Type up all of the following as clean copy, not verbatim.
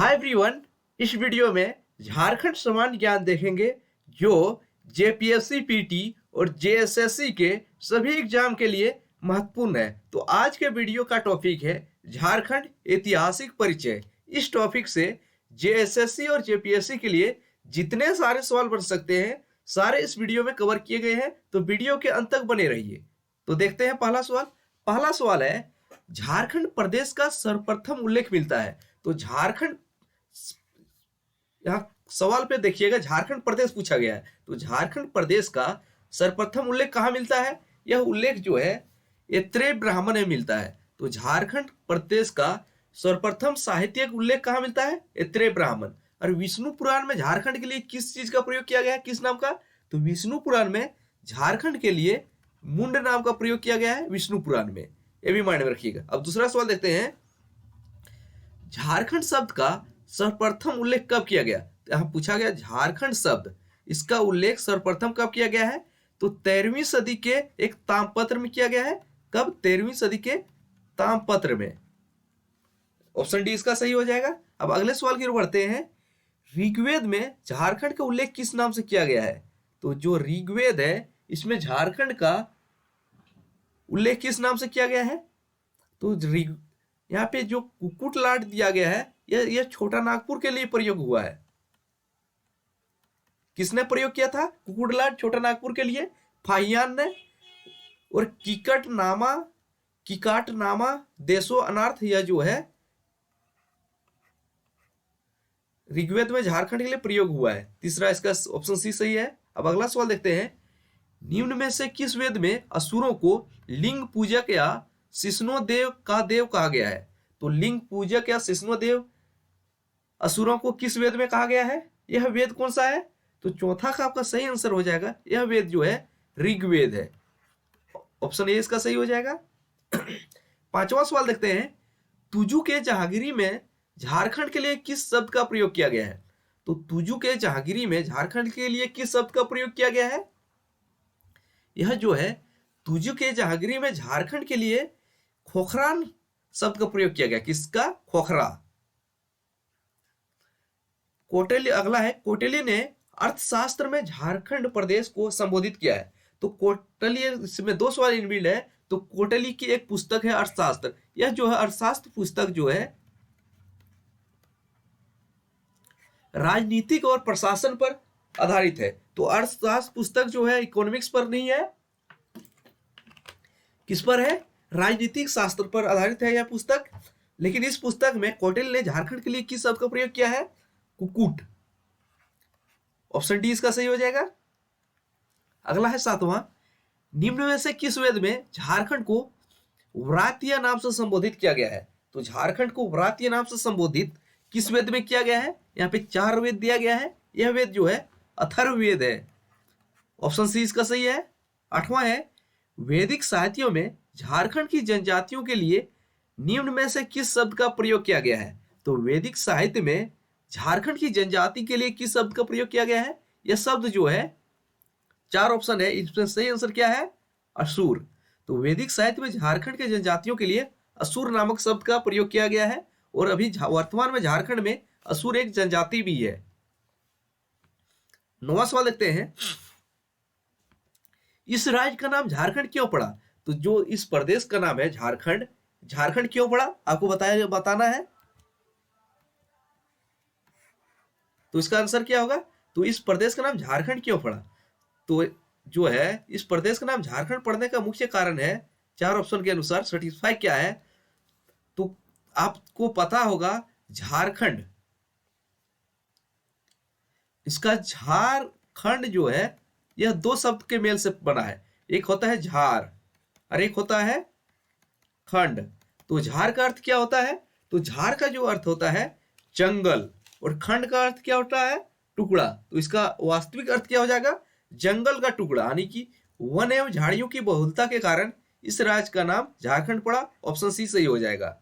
Hi everyone. इस video में झारखंड सामान्य ज्ञान देखेंगे जो जेपीएससी पीटी और जेएसएससी के सभी एग्जाम के लिए महत्वपूर्ण है। तो आज के वीडियो का टॉपिक है झारखंड ऐतिहासिक परिचय। इस टॉपिक से जेएसएससी और जेपीएससी के लिए जितने सारे सवाल बन सकते हैं सारे इस वीडियो में कवर किए गए हैं, तो वीडियो के अंत तक बने रहिए। तो देखते हैं पहला सवाल है झारखंड प्रदेश का सर्वप्रथम उल्लेख मिलता है। तो झारखंड, यहाँ सवाल पे देखिएगा झारखंड प्रदेश पूछा गया है, तो झारखंड प्रदेश का सर्वप्रथम उल्लेख कहाँ मिलता है? यह उल्लेख जो है ऐत्रेय ब्राह्मण में मिलता है। तो झारखंड प्रदेश का सर्वप्रथम साहित्यिक उल्लेख कहाँ मिलता है? ऐत्रेय ब्राह्मण। और विष्णु पुराण में झारखंड के लिए किस चीज का प्रयोग किया गया है, किस नाम का? तो विष्णु पुराण में झारखंड के लिए मुंड नाम का प्रयोग किया गया है विष्णु पुराण में, ये भी माइंड में रखिएगा। अब दूसरा सवाल देखते हैं, झारखंड शब्द का सर्वप्रथम उल्लेख कब किया गया? तो यहाँ पूछा गया झारखंड शब्द, इसका उल्लेख सर्वप्रथम कब किया गया है? तो 13वीं सदी के एक ताम्रपत्र में किया गया है। कब? 13वीं सदी के ताम्रपत्र में। ऑप्शन डी इसका सही हो जाएगा। अब अगले सवाल की ओर बढ़ते हैं, ऋग्वेद में झारखंड का उल्लेख किस नाम से किया गया है? तो जो ऋग्वेद है इसमें झारखंड का उल्लेख किस नाम से किया गया है? तो यहाँ पे जो कुकुट लाट दिया गया है यह छोटा नागपुर के लिए प्रयोग हुआ है। किसने प्रयोग किया था कुकुट लाट छोटा नागपुर के लिए? फाहियान ने। और किकाटनामा देशो अनार्थ यह जो है ऋग्वेद में झारखंड के लिए प्रयोग हुआ है। तीसरा इसका ऑप्शन सी सही है। अब अगला सवाल देखते हैं, निम्न में से किस वेद में असुरों को लिंग पूजक या शिष्णो देव का देव कहा गया है? तो लिंग पूजक या शिष्णो देव असुरों को किस वेद में कहा गया है? यह वेद कौन सा है? तो चौथा का आपका सही आंसर हो जाएगा, यह वेद जो है ऋग्वेद है। ऑप्शन ए इसका सही हो जाएगा। पांचवा सवाल देखते हैं, तुजु के जहांगीरी में झारखंड के लिए किस शब्द का प्रयोग किया गया है? तो तुजु के जहांगीरी में झारखंड के लिए किस शब्द का प्रयोग किया गया है? यह जो है तुजु के जहांगीरी में झारखंड के लिए खोखरान शब्द का प्रयोग किया गया। किसका? खोखरा। कोटेली अगला है, कोटेली ने अर्थशास्त्र में झारखंड प्रदेश को संबोधित किया है। तो कोटेली, इसमें दो सवाल इनबिल्ड है। तो कोटेली की एक पुस्तक है अर्थशास्त्र, यह जो है अर्थशास्त्र पुस्तक जो है राजनीतिक और प्रशासन पर आधारित है। तो अर्थशास्त्र पुस्तक जो है इकोनॉमिक्स पर नहीं है, किस पर है? राजनीतिक शास्त्र पर आधारित है यह पुस्तक। लेकिन इस पुस्तक में कोटेल ने झारखंड के लिए किस शब्द का प्रयोग किया है? कुकुट। ऑप्शन डी इसका सही हो जाएगा। अगला है सातवां, निम्न में से किस वेद में झारखंड को व्रातीय नाम से संबोधित किया गया है? तो झारखंड को व्रातीय नाम से संबोधित किस वेद में किया गया है? यहाँ पे 4 वेद दिया गया है, यह वेद जो है अथर्ववेद है। ऑप्शन सी इसका सही है। आठवां है, वैदिक साहित्यों में झारखंड की जनजातियों के लिए निम्न में से किस शब्द का प्रयोग किया गया है? तो वैदिक साहित्य में झारखंड की जनजाति के लिए किस शब्द का प्रयोग किया गया है? यह शब्द जो है 4 ऑप्शन है, इसमें सही आंसर क्या है? असुर। तो वैदिक साहित्य में झारखंड के जनजातियों के लिए असुर नामक शब्द का प्रयोग किया गया है। और अभी वर्तमान में झारखंड में असुर एक जनजाति भी है। 9वां सवाल देखते हैं, इस राज्य का नाम झारखंड क्यों पड़ा? तो जो इस प्रदेश का नाम है झारखंड, झारखंड क्यों पड़ा आपको बताना है। तो इसका आंसर क्या होगा? तो इस प्रदेश का नाम झारखंड क्यों पड़ा? तो जो है इस प्रदेश का नाम झारखंड पड़ने का मुख्य कारण है, 4 ऑप्शन के अनुसार सर्टिफाई क्या है? तो आपको पता होगा झारखंड, इसका झारखंड जो है यह 2 शब्द के मेल से बना है। एक होता है झार और एक होता है खंड। तो झार का अर्थ क्या होता है? तो झार का जो अर्थ होता है जंगल, और खंड का अर्थ क्या होता है? टुकड़ा। तो इसका वास्तविक अर्थ क्या हो जाएगा? जंगल का टुकड़ा, यानी कि वन एवं झाड़ियों की बहुलता के कारण इस राज्य का नाम झारखंड पड़ा। ऑप्शन सी सही हो जाएगा।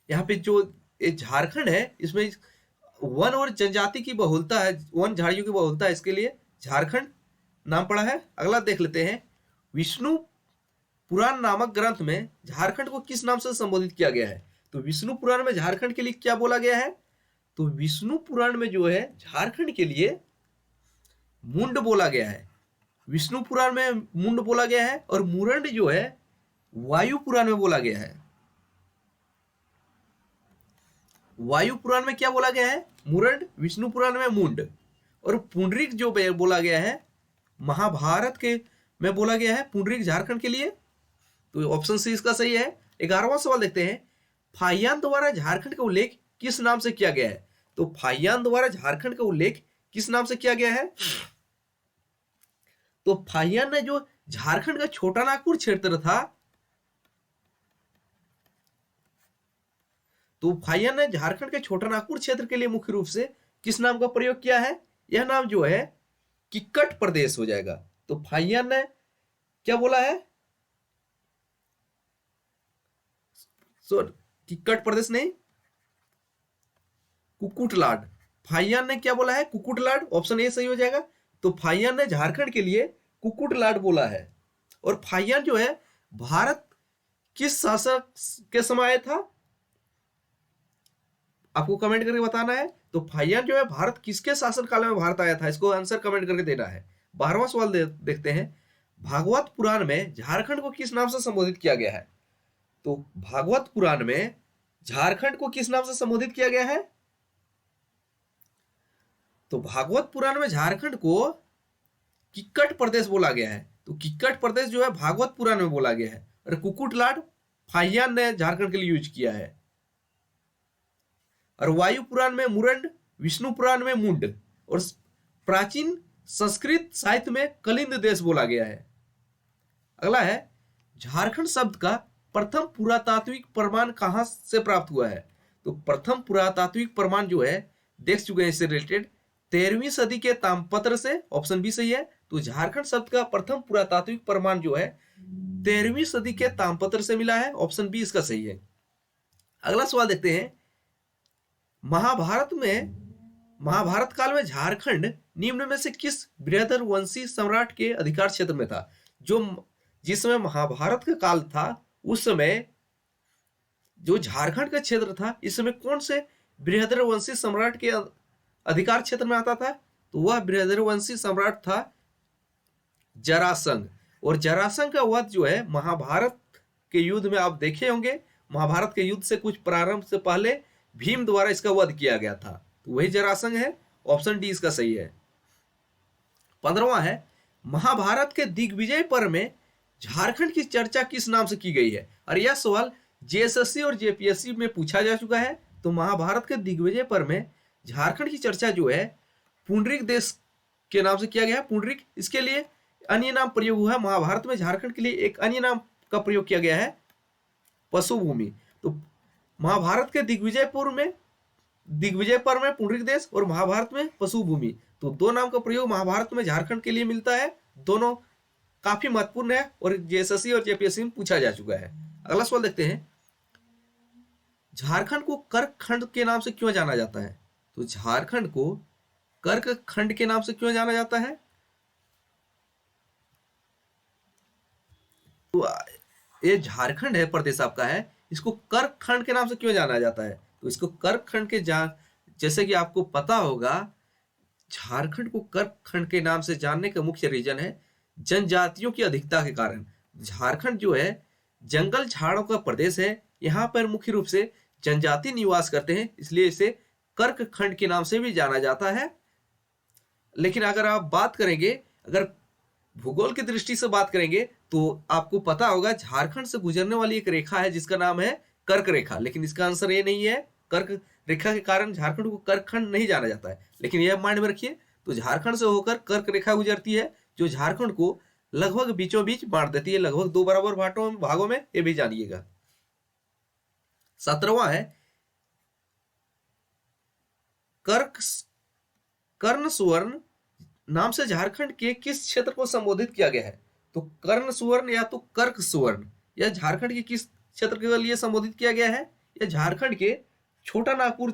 यहाँ पे जो झारखंड है इसमें वन और जनजाति की बहुलता है, वन झाड़ियों की बहुलता है, इसके लिए झारखंड नाम पड़ा है। अगला देख लेते हैं, विष्णु पुराण नामक ग्रंथ में झारखंड को किस नाम से संबोधित किया गया है? तो विष्णु पुराण में झारखंड के लिए क्या बोला गया है? तो विष्णु पुराण में जो है झारखंड के लिए मुंड बोला गया है। विष्णु पुराण में मुंड बोला गया है और मुरंड जो है वायु पुराण में बोला गया है। वायु पुराण में क्या बोला गया है? मुरंड, विष्णु पुराण में मुंड, और पुंडरीक जो बोला गया है महाभारत के में बोला गया है पुंडरीक झारखंड के लिए। तो ऑप्शन सी इसका सही है। 11वां सवाल देखते हैं, फाहियान द्वारा झारखंड का उल्लेख किस नाम से किया गया है? तो फाहियान द्वारा झारखंड का उल्लेख किस नाम से किया गया है? तो फाहियान ने जो झारखंड का छोटा नागपुर क्षेत्र था, तो फाहियान ने झारखंड के छोटा नागपुर क्षेत्र के लिए मुख्य रूप से किस नाम का प्रयोग किया है? यह नाम जो है किक्कट प्रदेश हो जाएगा। तो फाहियान ने क्या बोला है? किक्कट प्रदेश नहीं, कुकुटलाड। फाहियान ने क्या बोला है? कुकुटलाड। ऑप्शन ए सही हो जाएगा। तो फाहियान ने झारखंड के लिए कुकुटलाड बोला है। और फाहियान जो है भारत किस शासक के समय आया था? आपको कमेंट करके बताना है। तो फाहियान जो है भारत किसके शासन काल में भारत आया था? इसको आंसर कमेंट करके देना है। 12वां सवाल देखते हैं, भागवत पुराण में झारखंड को किस नाम से संबोधित किया गया है? तो भागवत पुराण में झारखंड को किस नाम से संबोधित किया गया है? तो भागवत पुराण में झारखंड को किक्कट प्रदेश बोला गया है। तो किक्कट प्रदेश जो है भागवत पुराण में बोला गया है और कुकुटलाड फाहियान ने झारखंड के लिए यूज किया है। और वायु पुराण में मुरंड, विष्णु पुराण में मुंड, और प्राचीन संस्कृत साहित्य में कलिंद देश बोला गया है। अगला है, झारखंड शब्द का प्रथम पुरातात्विक प्रमाण कहां से प्राप्त हुआ है? तो प्रथम पुरातात्विक प्रमाण जो है देख चुके हैं इससे रिलेटेड 13वीं सदी के ताम्रपत्र से। ऑप्शन बी सही है। तो झारखंड शब्द का प्रथम पुरातात्विक प्रमाण जो है 13वीं सदी के ताम्रपत्र से मिला है। ऑप्शन बी इसका सही है। अगला सवाल देखते हैं, महाभारत काल में झारखंड निम्न में से किस बृहदर वंशी सम्राट के अधिकार क्षेत्र में था? जिस समय महाभारत का काल था उस समय जो झारखंड का क्षेत्र था, इस समय कौन से बृहदर वंशी सम्राट के अधिकार क्षेत्र में आता था? तो वह बृहदर वंशी सम्राट था जरासंध। और जरासंध का वध जो है महाभारत के युद्ध में आप देखे होंगे, महाभारत के युद्ध से कुछ प्रारंभ से पहले भीम द्वारा इसका वध किया गया था। तो वही जरासंध है। ऑप्शन डी इसका सही है। 15वां है, महाभारत के दिग्विजय पर्व में झारखंड की चर्चा किस नाम से की गई है? और यह सवाल जेएसएससी और जेपीएससी में पूछा जा चुका है। तो महाभारत के दिग्विजय पर्व में झारखंड की चर्चा जो है पुंडरीक देश के नाम से किया गया है। पुंडरीक, इसके लिए अन्य नाम प्रयोग हुआ है। महाभारत में झारखंड के लिए एक अन्य नाम का प्रयोग किया गया है, पशुभूमि। तो महाभारत के दिग्विजय पर्व में पुंडरीक देश और महाभारत में पशुभूमि, तो दो नाम का प्रयोग महाभारत में झारखंड के लिए मिलता है। दोनों काफी महत्वपूर्ण है और जेएसएससी और जेपीएससी में पूछा जा चुका है। अगला सवाल देखते हैं, झारखंड को कर्क खंड के नाम से क्यों जाना जाता है? तो झारखंड को कर्क खंड के नाम से क्यों जाना जाता है? तो ये झारखंड है, प्रदेश आपका है, इसको कर्क खंड के नाम से क्यों जाना जाता है? तो इसको कर्क खंड के जैसे कि आपको पता होगा, झारखंड को कर्क खंड के नाम से जानने का मुख्य रीजन है जनजातियों की अधिकता के कारण। झारखंड जो है जंगल झाड़ों का प्रदेश है, यहाँ पर मुख्य रूप से जनजाति निवास करते हैं, इसलिए इसे कर्क खंड के नाम से भी जाना जाता है। लेकिन अगर आप बात करेंगे, अगर भूगोल की दृष्टि से बात करेंगे तो आपको पता होगा झारखंड से गुजरने वाली एक रेखा है जिसका नाम है कर्क रेखा, लेकिन इसका आंसर ये नहीं है। कर्क रेखा के कारण झारखंड को कर्क खंड नहीं जाना जाता है, लेकिन यह माइंड में रखिए। तो झारखंड से होकर कर्क रेखा गुजरती है जो झारखंड को लगभग बीचों बीच बांट देती है, लगभग 2 बराबर भागों में, ये भी जानिएगा। 17वां है, कर्ण सुवर्ण नाम से झारखंड के किस क्षेत्र को संबोधित किया गया है? तो कर्ण सुवर्ण या तो कर्क सुवर्ण, यह झारखंड के किस क्षेत्र के लिए संबोधित किया गया है? यह झारखंड के छोटा नागपुर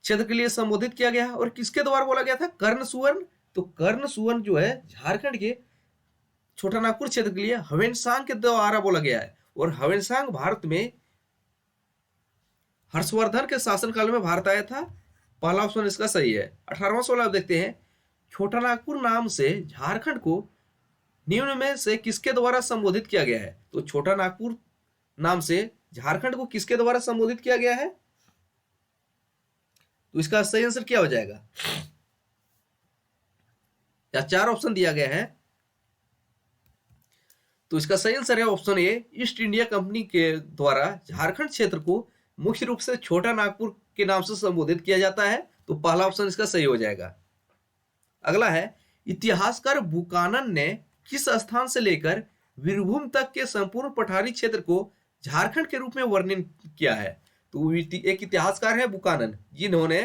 क्षेत्र के लिए संबोधित किया गया है। और किसके द्वारा बोला गया था? कर्ण सुवर्ण। तो कर्ण सुवर्ण जो है झारखंड के छोटा नागपुर क्षेत्र के लिए हवेनसांग के द्वारा बोला गया है। और हवेनसांग भारत में हर्षवर्धन के शासनकाल में भारत आया था? पहला ऑप्शन इसका सही है। 18वां सवाल आप देखते हैं, छोटा नागपुर नाम से झारखंड को निम्न में से किसके द्वारा संबोधित किया गया है? तो छोटा नागपुर नाम से झारखंड को किसके द्वारा संबोधित किया गया है? तो इसका सही आंसर क्या हो जाएगा? या चार ऑप्शन दिया गया है, तो इसका सही आंसर है option A, east India company के द्वारा झारखंड क्षेत्र को मुख्य रूप से छोटा नागपुर के नाम से संबोधित किया जाता है। तो पहला ऑप्शन इसका सही हो जाएगा। अगला है, इतिहासकार बुकानन ने किस स्थान से लेकर वीरभूम तक के संपूर्ण पठारी क्षेत्र को झारखंड के रूप में वर्णन किया है? तो एक इतिहासकार है बुकानन, जिन्होंने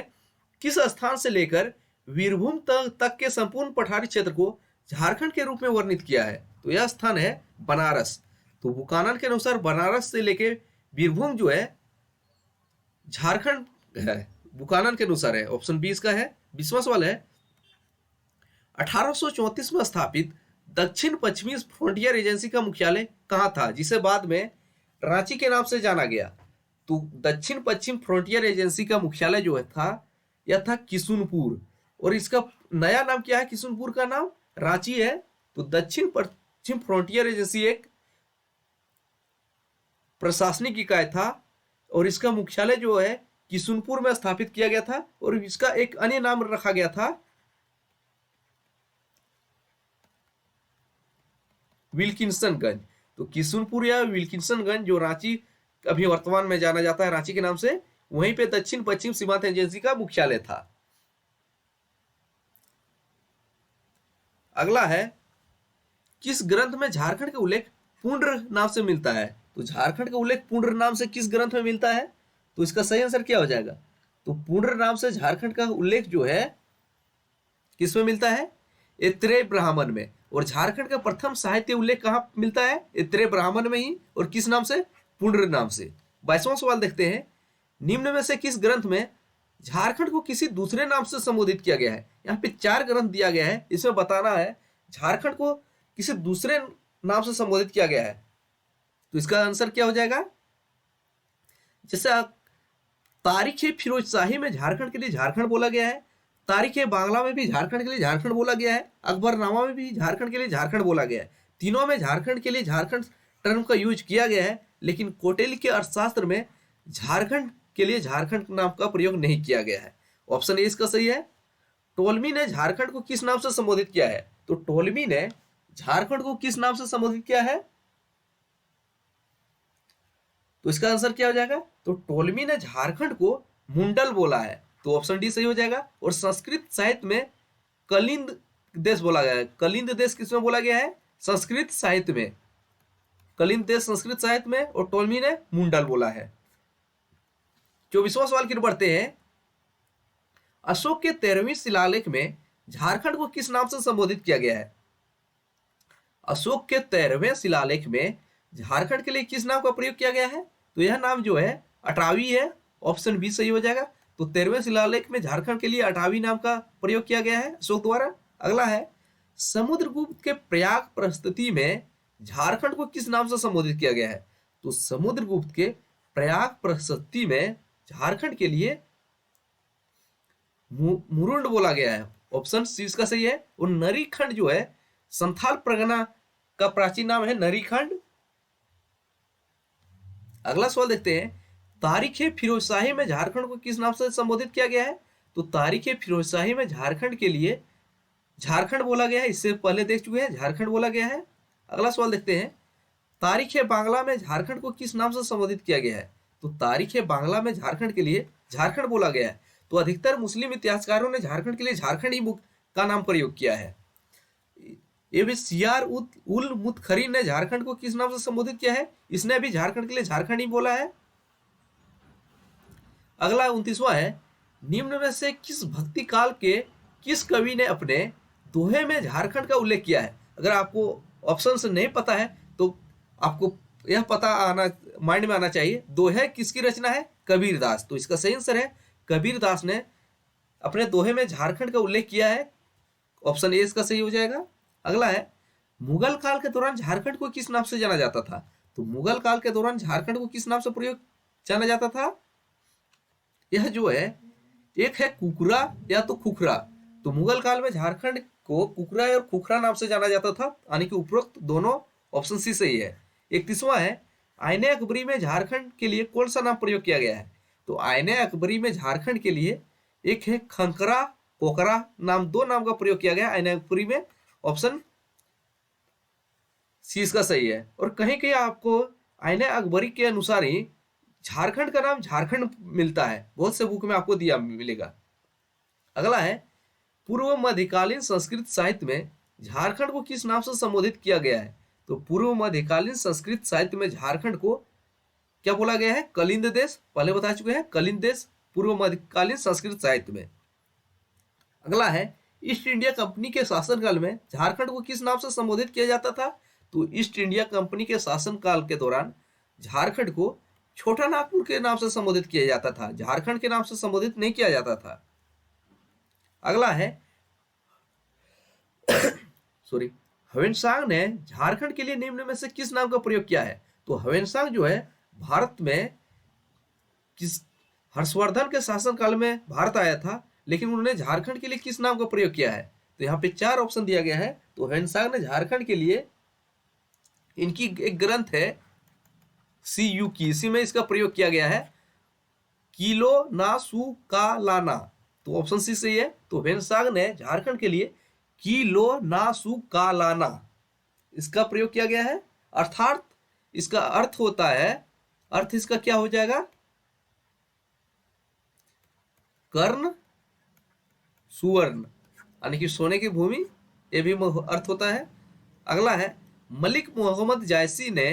किस स्थान से लेकर वीरभूम तक के संपूर्ण पठारी क्षेत्र को झारखंड के रूप में वर्णित किया है? तो यह स्थान है बनारस। तो बुकानन के अनुसार बनारस से लेके वीरभूम जो है झारखंड है, बुकानन के अनुसार है। ऑप्शन बी इसका है। 20वां सवाल है, 1834 में स्थापित दक्षिण पश्चिमी फ्रंटियर एजेंसी का मुख्यालय कहां था, जिसे बाद में रांची के नाम से जाना गया? तो दक्षिण पश्चिम फ्रंटियर एजेंसी का मुख्यालय जो है था, यह था किशुनपुर, और इसका नया नाम क्या है? किशुनपुर का नाम रांची है। तो दक्षिण पश्चिम फ्रंटियर एजेंसी एक प्रशासनिक इकाई था और इसका मुख्यालय जो है किशुनपुर में स्थापित किया गया था, और इसका एक अन्य नाम रखा गया था विल्किंसनगंज। तो किशुनपुर या विल्किंसनगंज जो रांची अभी वर्तमान में जाना जाता है रांची के नाम से, वहीं पे दक्षिण पश्चिम सीमांत एजेंसी का मुख्यालय था। अगला है, किस ग्रंथ में झारखंड का उल्लेख पुंड्र नाम से मिलता है? तो झारखंड का उल्लेख पुंड्र नाम से किस ग्रंथ में मिलता है? तो इसका सही आंसर क्या हो जाएगा? तो पुंड्र नाम से झारखंड का उल्लेख जो है किस में मिलता है? ऐत्रेय ब्राह्मण में। और झारखंड का प्रथम साहित्य उल्लेख कहां मिलता है? ऐत्रेय ब्राह्मण में ही, और किस नाम से? पुंड्र नाम से। 22वां सवाल देखते हैं, निम्न में से किस ग्रंथ में झारखंड को किसी दूसरे नाम से संबोधित किया गया है? यहाँ पे 4 ग्रंथ दिया गया है, इसमें बताना है झारखंड को किसी दूसरे नाम से संबोधित किया गया है। तो इसका आंसर क्या हो जाएगा? जैसे तारीख फिरोजशाही में झारखंड के लिए झारखंड बोला गया है, तारीख बांग्ला में भी झारखंड के लिए झारखंड बोला गया है, अकबरनामा में भी झारखंड के लिए झारखंड बोला गया है। तीनों में झारखंड के लिए झारखंड टर्म का यूज किया गया है, लेकिन कौटिल्य के अर्थशास्त्र में झारखंड के लिए झारखंड नाम का प्रयोग नहीं किया गया है। ऑप्शन ए इसका सही है। टोलमी ने झारखंड को किस नाम से संबोधित किया है? तो टोलमी ने झारखंड को किस नाम से संबोधित किया है? तो इसका आंसर क्या हो जाएगा? तो टोलमी ने झारखंड को मुंडल बोला है। तो ऑप्शन डी सही हो जाएगा। और संस्कृत साहित्य में कलिंद देश बोला गया है। कलिंद देश किसमें बोला गया है? संस्कृत साहित्य में। कलिंद देश संस्कृत साहित्य में, और टोलमी ने मुंडल बोला है। 24वां सवाल की ओर बढ़ते हैं, अशोक के 13वें शिलालेख में झारखंड को किस नाम से संबोधित किया गया है? अशोक के 13वें शिलालेख में झारखंड के लिए किस नाम का प्रयोग किया गया है? तो यह नाम जो है अटावी है। ऑप्शन बी सही हो जाएगा। तो 13वें शिलालेख में झारखंड के लिए अटावी नाम का प्रयोग किया गया है अशोक द्वारा। अगला है, समुद्रगुप्त के प्रयाग प्रस्तुति में झारखंड को किस नाम से संबोधित किया गया है? तो समुद्रगुप्त के प्रयाग प्रस्तुति में झारखंड के लिए मुरुंड बोला गया है। ऑप्शन सी इसका सही है। और नरीखंड जो है संथाल परगना का प्राचीन नाम है नरीखंड। अगला सवाल देखते हैं, तारीख फिरोजशाही में झारखंड को किस नाम से संबोधित किया गया है? तो तारीख फिरोजशाही में झारखंड के लिए झारखंड बोला गया है। इससे पहले देख चुके हैं, झारखंड बोला गया है। अगला सवाल देखते हैं, तारीख बांग्ला में झारखंड को किस नाम से संबोधित किया गया है? तो तारीख बांग्ला में झारखंड के लिए झारखंड बोला गया है। तो अधिकतर मुस्लिम इतिहासकारों ने झारखंड के लिए झारखंड ही का नाम प्रयोग किया है। ये भी सियार उल मुतखरी ने झारखंड को किस नाम से संबोधित किया है? इसने भी झारखंड के लिए झारखंड ही बोला है। अगला 29वां है, निम्न में से किस भक्ति काल के किस कवि ने अपने दोहे में झारखंड का उल्लेख किया है? अगर आपको ऑप्शन से नहीं पता है तो आपको यह पता आना माइंड में आना चाहिए, दोहे किसकी रचना है? कबीरदास। तो इसका सही आंसर है, कबीरदास ने अपने दोहे में झारखंड का उल्लेख किया है। ऑप्शन ए इसका सही हो जाएगा। अगला है, मुगल काल के दौरान झारखंड को किस नाम से जाना जाता था? तो मुगल काल के दौरान झारखंड को किस नाम से प्रयोग जाना जाता था? यह जो है एक है कुकरा या तो खुखरा। तो मुगल काल में झारखंड को कुकरा और खुखरा नाम से जाना जाता था, यानी कि उपरोक्त दोनों ऑप्शन सी सही है। 31वां है आईने अकबरी में झारखंड के लिए कौन सा नाम प्रयोग किया गया है। तो आईने अकबरी में झारखंड के लिए एक है खंकरा कोकरा नाम, दो नाम का प्रयोग किया गया आईने अकबरी में। ऑप्शन सी इसका सही है। और कहीं कहीं आपको आईने अकबरी के अनुसार ही झारखंड का नाम झारखंड मिलता है, बहुत से बुक में आपको दिया मिलेगा। अगला है पूर्व मध्यकालीन संस्कृत साहित्य में झारखंड को किस नाम से संबोधित किया गया है। तो पूर्व मध्यकालीन संस्कृत साहित्य में झारखंड को क्या बोला गया है, कलिंद देश, पहले बता चुके हैं कलिंद देश पूर्व मध्यकालीन संस्कृत साहित्य में। अगला है ईस्ट इंडिया कंपनी के शासनकाल में झारखंड को किस नाम से संबोधित किया जाता था। तो ईस्ट इंडिया कंपनी के शासनकाल के दौरान झारखंड को छोटा नागपुर के नाम से संबोधित किया जाता था, झारखंड के नाम से संबोधित नहीं किया जाता था। अगला है सॉरी ह्वेनसांग ने झारखंड के लिए निम्न में से किस नाम का प्रयोग किया है। तो ह्वेनसांग जो है भारत में किस हर्षवर्धन के शासनकाल में भारत आया था, लेकिन उन्होंने झारखंड के लिए किस नाम का प्रयोग किया है। तो यहाँ पे 4 ऑप्शन दिया गया है। तो ह्वेनसांग ने झारखंड के लिए, इनकी एक ग्रंथ है CU की, इसी में इसका प्रयोग किया गया है किलो ना सु का लाना। तो ऑप्शन सी सही है। तो ह्वेनसांग ने झारखंड के लिए किलो ना सु का लाना इसका प्रयोग किया गया है। अर्थात इसका अर्थ होता है, अर्थ इसका क्या हो जाएगा, कर्ण सुवर्ण, यानी कि सोने की भूमि, ये भी अर्थ होता है। अगला है मलिक मोहम्मद जायसी ने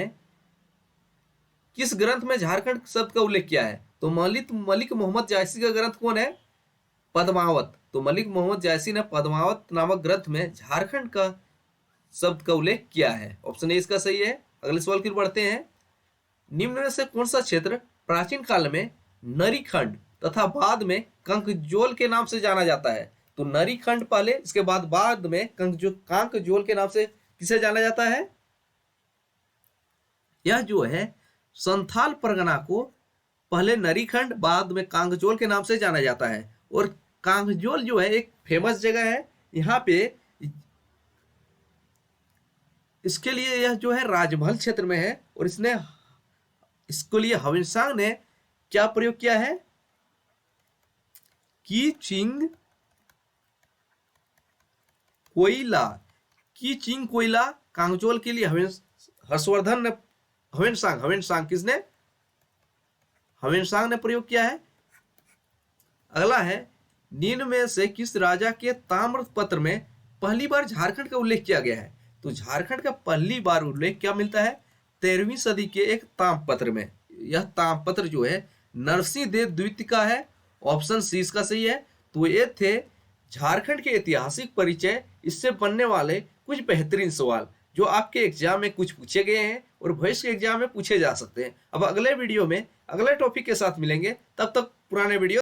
किस ग्रंथ में झारखंड शब्द का उल्लेख किया है। तो मलिक मोहम्मद जायसी का ग्रंथ कौन है, पद्मावत। तो मलिक मोहम्मद जायसी ने पद्मावत नामक ग्रंथ में झारखंड का शब्द का उल्लेख किया है। ऑप्शन ए इसका सही है। अगले सवाल की बढ़ते हैं। निम्न में से कौन सा क्षेत्र प्राचीन काल में नरीखंड तथा बाद में कंकजोल के नाम से जाना जाता है। तो नरीखंड पहले, इसके बाद में कांकजोल के नाम से किसे जाना जाता है। यह जो है संथाल परगना को पहले नरीखंड बाद में कांकजोल के नाम से जाना जाता है। और कांकजोल जो है एक फेमस जगह है, यहाँ पे इसके लिए यह जो है राजमहल क्षेत्र में है। और इसके लिए ह्वेनसांग ने क्या प्रयोग किया है, कीचिंग कोयला कांकजोल के लिए हर्षवर्धन ने ह्वेनसांग ने प्रयोग किया है। अगला है निम्न में से किस राजा के ताम्रपत्र में पहली बार झारखंड का उल्लेख किया गया है। तो झारखंड का पहली बार उल्लेख क्या मिलता है, 13वीं सदी के एक ताम्रपत्र में। यह ताम्रपत्र जो है नरसिंह देव द्वितीय का है। ऑप्शन सी इसका सही है। तो ये थे झारखंड के ऐतिहासिक परिचय, इससे बनने वाले कुछ बेहतरीन सवाल जो आपके एग्जाम में कुछ पूछे गए हैं और भविष्य के एग्जाम में पूछे जा सकते हैं। अब अगले वीडियो में अगले टॉपिक के साथ मिलेंगे, तब तक पुराने वीडियो